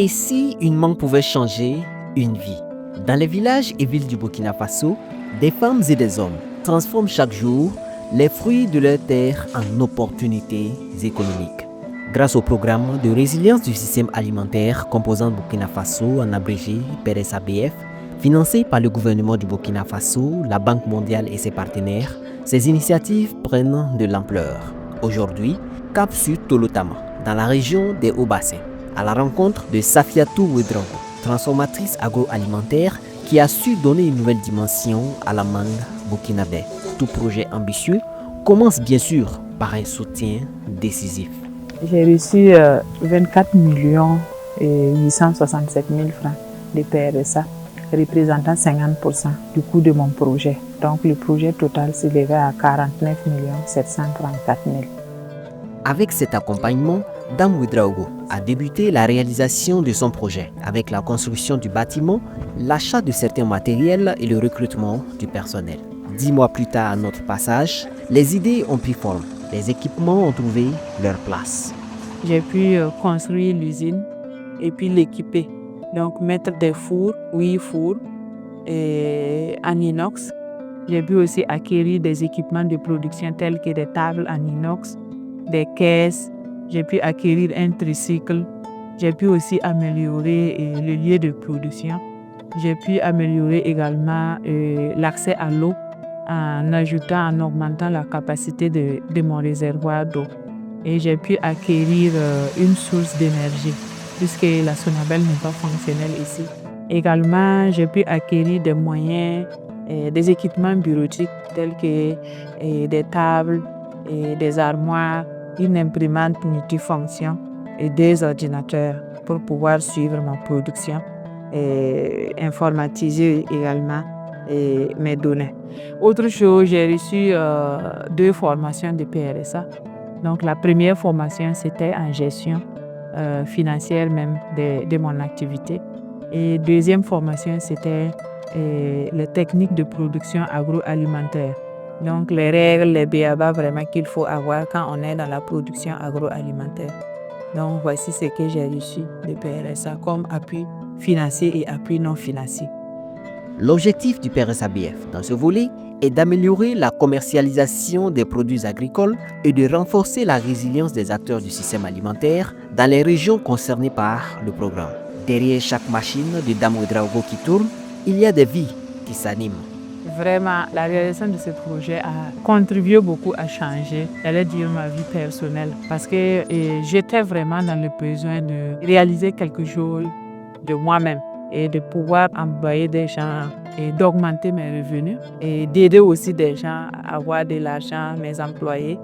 Et si une mangue pouvait changer une vie? Dans les villages et villes du Burkina Faso, des femmes et des hommes transforment chaque jour les fruits de leur terre en opportunités économiques. Grâce au programme de résilience du système alimentaire composant Burkina Faso, en abrégé PRSABF, financé par le gouvernement du Burkina Faso, la Banque mondiale et ses partenaires, ces initiatives prennent de l'ampleur. Aujourd'hui, cap sur Tolotama, dans la région des Hauts-Bassins, à la rencontre de Safiatou Ouedraogo, transformatrice agroalimentaire qui a su donner une nouvelle dimension à la mangue burkinabé. Tout projet ambitieux commence bien sûr par un soutien décisif. J'ai reçu 24 millions et 867 000 francs de PRSA, représentant 50% du coût de mon projet. Donc le projet total s'élevait à 49 734 000. Avec cet accompagnement, Dame Ouedraogo a débuté la réalisation de son projet avec la construction du bâtiment, l'achat de certains matériels et le recrutement du personnel. 10 mois plus tard à notre passage, les idées ont pris forme, les équipements ont trouvé leur place. J'ai pu construire l'usine et puis l'équiper. Donc mettre des fours, 8 fours en inox. J'ai pu aussi acquérir des équipements de production tels que des tables en inox, des caisses. J'ai pu acquérir un tricycle. J'ai pu aussi améliorer le lieu de production. J'ai pu améliorer également l'accès à l'eau en augmentant la capacité de mon réservoir d'eau. Et j'ai pu acquérir une source d'énergie puisque la Sonabel n'est pas fonctionnelle ici. Également, j'ai pu acquérir des moyens, des équipements bureautiques tels que des tables, des armoires, une imprimante multifonction et des ordinateurs pour pouvoir suivre ma production et informatiser également mes données. Autre chose, j'ai reçu 2 formations de PRSA. Donc la première formation, c'était en gestion financière même de mon activité. Et deuxième formation, c'était les techniques de production agroalimentaire. Donc les règles, les b.a.-ba vraiment qu'il faut avoir quand on est dans la production agroalimentaire. Donc voici ce que j'ai reçu de PRSA comme appui financier et appui non financier. L'objectif du PRSABF dans ce volet est d'améliorer la commercialisation des produits agricoles et de renforcer la résilience des acteurs du système alimentaire dans les régions concernées par le programme. Derrière chaque machine de Dame Ouedraogo qui tourne, il y a des vies qui s'animent. Vraiment, la réalisation de ce projet a contribué beaucoup à changer, j'allais dire, ma vie personnelle. Parce que j'étais vraiment dans le besoin de réaliser quelque chose de moi-même et de pouvoir employer des gens et d'augmenter mes revenus et d'aider aussi des gens à avoir de l'argent, mes employés.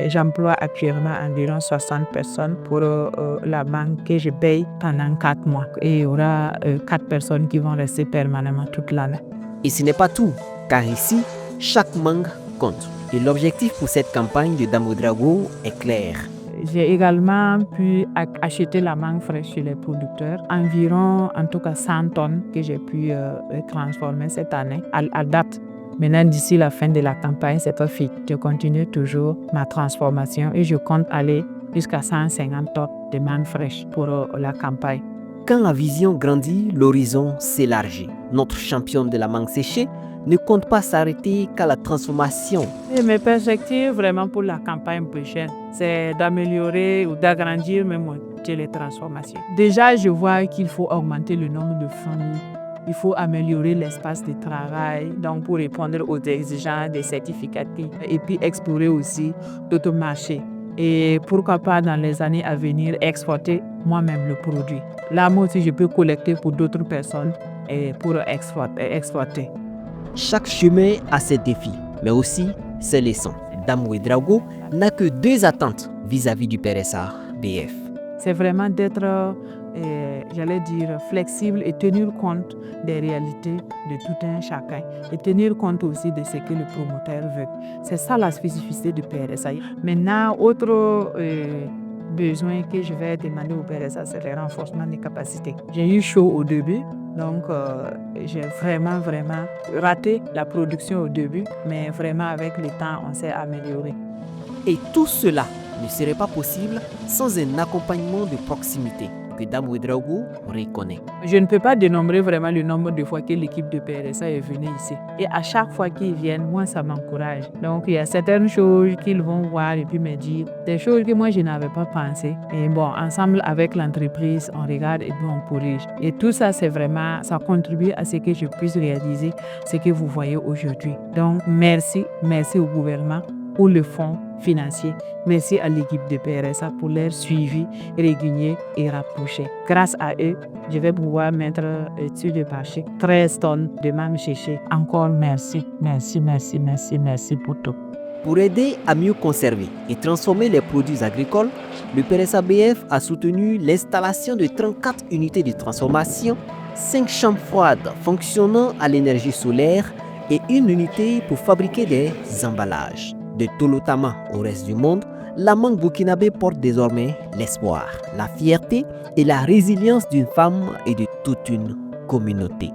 J'emploie actuellement environ 60 personnes pour la banque que je paye pendant 4 mois. Et il y aura 4 personnes qui vont rester permanemment toute l'année. Et ce n'est pas tout, car ici, chaque mangue compte. Et l'objectif pour cette campagne de Dame Ouedraogo est clair. J'ai également pu acheter la mangue fraîche chez les producteurs, environ en tout cas 100 tonnes que j'ai pu transformer cette année à date. Maintenant, d'ici la fin de la campagne, c'est pas fini. Je continue toujours ma transformation et je compte aller jusqu'à 150 tonnes de mangue fraîche pour la campagne. Quand la vision grandit, l'horizon s'élargit. Notre championne de la mangue séchée ne compte pas s'arrêter qu'à la transformation. Et mes perspectives vraiment pour la campagne prochaine, c'est d'améliorer ou d'agrandir même les transformations. Déjà, je vois qu'il faut augmenter le nombre de familles. Il faut améliorer l'espace de travail donc pour répondre aux exigences des certificatifs et puis explorer aussi d'autres marchés. Et pourquoi pas dans les années à venir exporter moi-même le produit. Là, moi aussi, je peux collecter pour d'autres personnes et pour exporter. Chaque chemin a ses défis, mais aussi ses leçons. Dame Ouedraogo n'a que 2 attentes vis-à-vis du PRSABF. C'est vraiment d'être, j'allais dire, flexible et tenir compte des réalités de tout un chacun et tenir compte aussi de ce que le promoteur veut. C'est ça la spécificité du PRSA. Maintenant, autre besoin que je vais demander au PRSA, c'est le renforcement des capacités. J'ai eu chaud au début. Donc, j'ai vraiment raté la production au début, mais vraiment avec le temps, on s'est amélioré. Et tout cela ne serait pas possible sans un accompagnement de proximité. que Dame Ouedraogo reconnaît. Je ne peux pas dénombrer vraiment le nombre de fois que l'équipe de PRSA est venue ici. Et à chaque fois qu'ils viennent, moi, ça m'encourage. Donc, il y a certaines choses qu'ils vont voir et puis me dire, des choses que moi, je n'avais pas pensé. Et bon, ensemble avec l'entreprise, on regarde et puis on corrige. Et tout ça, c'est vraiment, ça contribue à ce que je puisse réaliser ce que vous voyez aujourd'hui. Donc, merci au gouvernement pour le fonds financier. Merci à l'équipe de PRSA pour leur suivi régulier et rapproché. Grâce à eux, je vais pouvoir mettre sur le marché 13 tonnes de mangue séchée. Encore merci pour tout. Pour aider à mieux conserver et transformer les produits agricoles, le PRSABF a soutenu l'installation de 34 unités de transformation, 5 chambres froides fonctionnant à l'énergie solaire et une unité pour fabriquer des emballages. De Tolotama au reste du monde, la mangue burkinabé porte désormais l'espoir, la fierté et la résilience d'une femme et de toute une communauté.